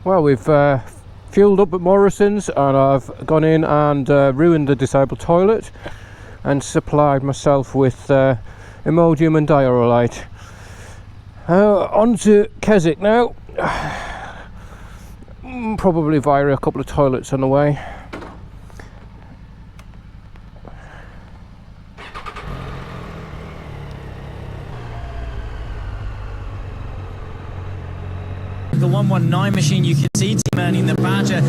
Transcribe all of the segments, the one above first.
Well, we've fueled up at Morrison's, and I've gone in and ruined the disabled toilet and supplied myself with Imodium and Diarrhea. On to Keswick now. Probably via a couple of toilets on the way. The 119 machine, you can see Team Ernie the Badger.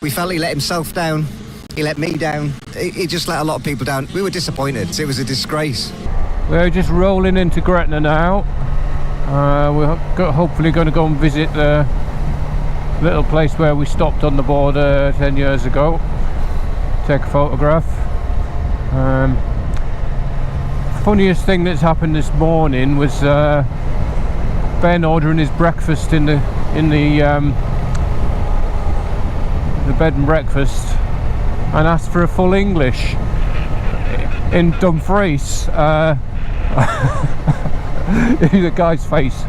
We felt he let himself down, he let me down, he just let a lot of people down. We were disappointed, it was a disgrace. We're just rolling into Gretna now. We're hopefully going to go and visit the little place where we stopped on the border 10 years ago. Take a photograph. Funniest thing that's happened this morning was Ben ordering his breakfast in the bed and breakfast, and asked for a full English in Dumfries. The guy's face.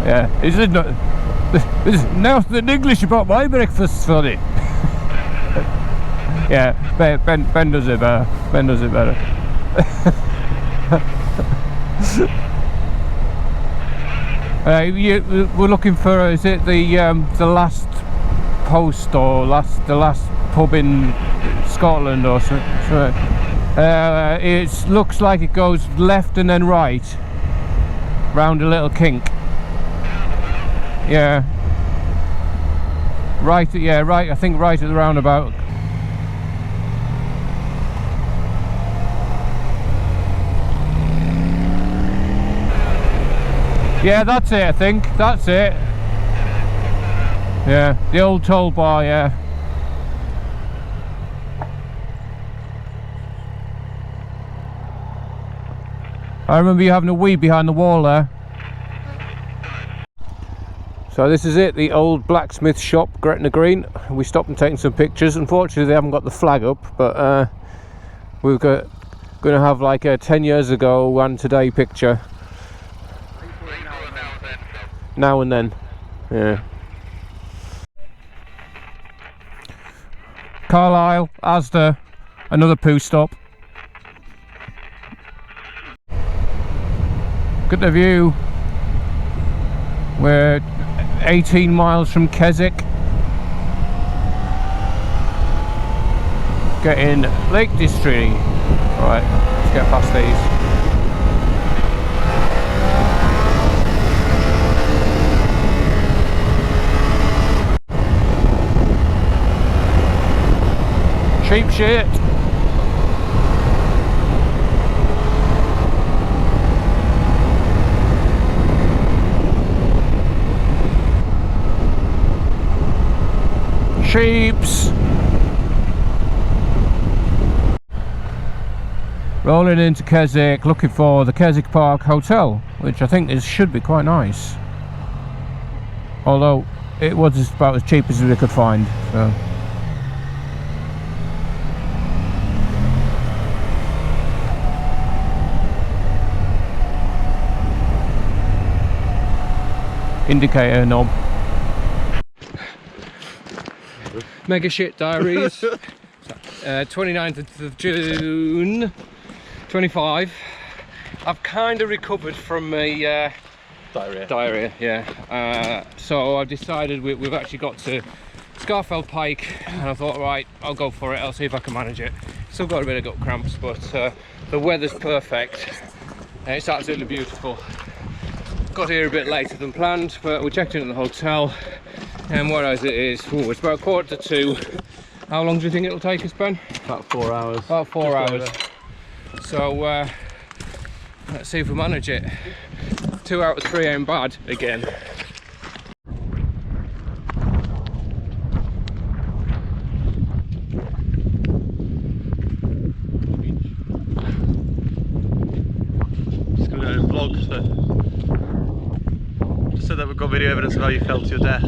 Yeah, he said, "No, there's nothing English about my breakfast for it." Yeah, Ben does it better. Ben does it better. We're looking for, is it the last post or the last pub in Scotland or something? It looks like it goes left and then right round a little kink. Yeah, right. Yeah, right. I think right at the roundabout. Yeah, that's it, I think. That's it. Yeah, the old toll bar, yeah. I remember you having a wee behind the wall there. So this is it, the old blacksmith shop, Gretna Green. We stopped and taken some pictures. Unfortunately, they haven't got the flag up, but we're going to have like a 10 years ago and today picture. Now and then, yeah. Carlisle, Asda, another poo stop. Good the view. We're 18 miles from Keswick. Getting Lake District. Right, let's get past these. Cheap shit. Sheeps. Rolling into Keswick, looking for the Keswick Park Hotel, which I think should be quite nice. Although it was just about as cheap as we could find. So. Indicator knob. Mega Shit Diaries. 29th of June 25. I've kind of recovered from a diarrhea, yeah. So I've decided we've actually got to Scafell Pike, and I thought, right, I'll go for it. I'll see if I can manage it. Still got a bit of gut cramps, but the weather's perfect and it's absolutely beautiful. Got here a bit later than planned, but we checked in at the hotel, and what as it is, it's about 1:45. How long do you think it'll take us, Ben? About 4 hours. About 4 hours. Over. So let's see if we manage it. 2 out of 3 ain't bad again. Just gonna go and vlog, so just so that we've got video evidence of how you felt to your death.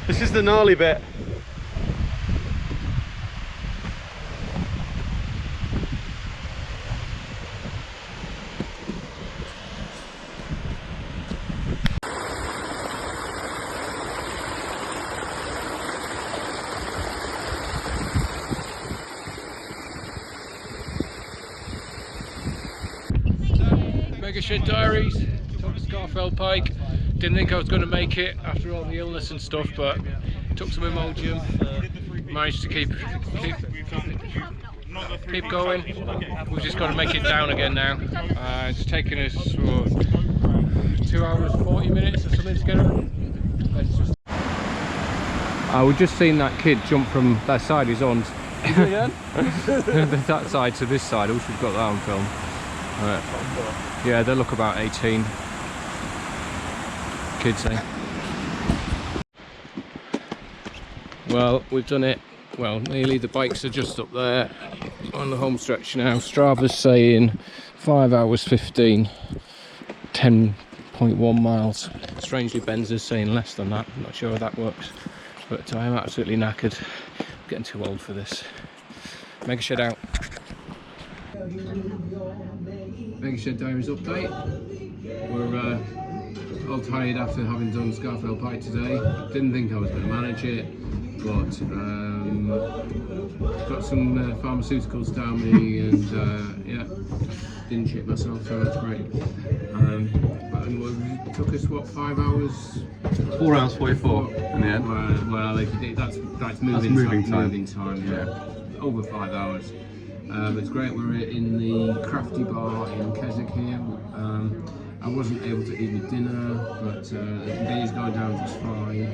This is the gnarly bit. Mega Shed Diaries, top of Scafell Pike. Didn't think I was going to make it after all the illness and stuff, but took some Imodium, managed to keep going. We've just got to make it down again now. It's taken us 2 hours 40 minutes or something to get up. We've just seen that kid jump from that side he's on. That side to this side. I wish we'd got that on film. Yeah, they look about 18. Kids, eh? Well, we've done it. Well, nearly. The bikes are just up there on the home stretch now. Strava's saying 5 hours 15, 10.1 miles. Strangely, Benzer's saying less than that. I'm not sure how that works, but I'm absolutely knackered. I'm getting too old for this. Mega Shed out. Mega Shed Diaries update. We're all tired after having done Scafell Pike today. Didn't think I was going to manage it, but got some pharmaceuticals down me, and yeah, didn't shit myself, so that's great. And it took us what, 5 hours? 4 hours 44 in the end. Well, that's moving time. Yeah, over 5 hours. It's great. We're in the crafty bar in Keswick here. I wasn't able to eat my dinner, but the day is going down just fine.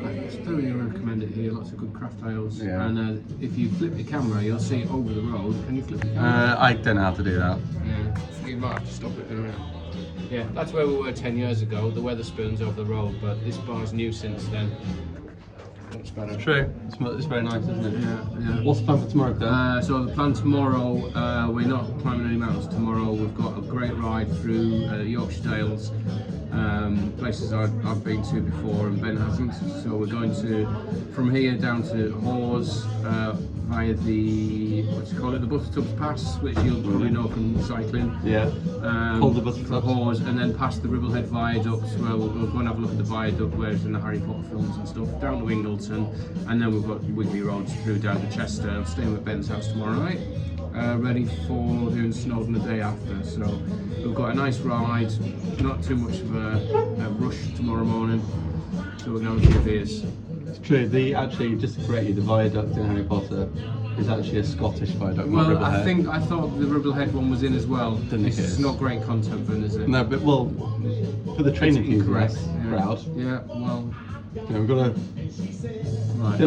I still really recommend it here. Lots of good craft ales. Yeah. And if you flip the camera, you'll see over the road. Can you flip the camera? I don't know how to do that. Yeah, so you might have to stop it. Yeah, that's where we were 10 years ago. The Weatherspoons over the road, but this bar's new since then. Much better. True. It's very nice, isn't it? Yeah. What's the plan for tomorrow, Dan? So the plan tomorrow, we're not climbing any mountains tomorrow. We've got a great ride through Yorkshire Dales, places I've been to before and Ben hasn't. So we're going from here down to Hawes via the, the Buttertubs Pass, which you'll probably know from cycling. Yeah. Called the Buttertubs. Hawes, and then past the Ribblehead Viaduct, where we'll go and have a look at the viaduct where it's in the Harry Potter films and stuff, down to Ingleton, and then we've got wiggly roads through down to Chester. I'm staying at Ben's house tomorrow night, ready for doing Snowdon the day after. So we've got a nice ride, not too much of a rush tomorrow morning, so we're going to have a few beers. It's true. Actually, just to correct you, the viaduct in Harry Potter is actually a Scottish viaduct. Well, I thought the Ribblehead one was in as well. It's not great content, then, is it? No, but well, for the training enthusiast crowd. Yeah, well, yeah, we've got to. Right,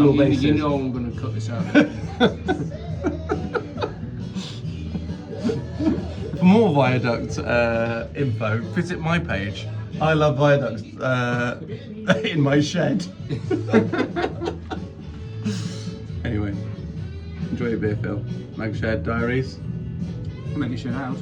you know I'm going to cut this out. For more viaduct info, visit my page. I love viaducts in my shed. Anyway, enjoy your beer, Phil. Mega Shed Diaries. Mega Shed out.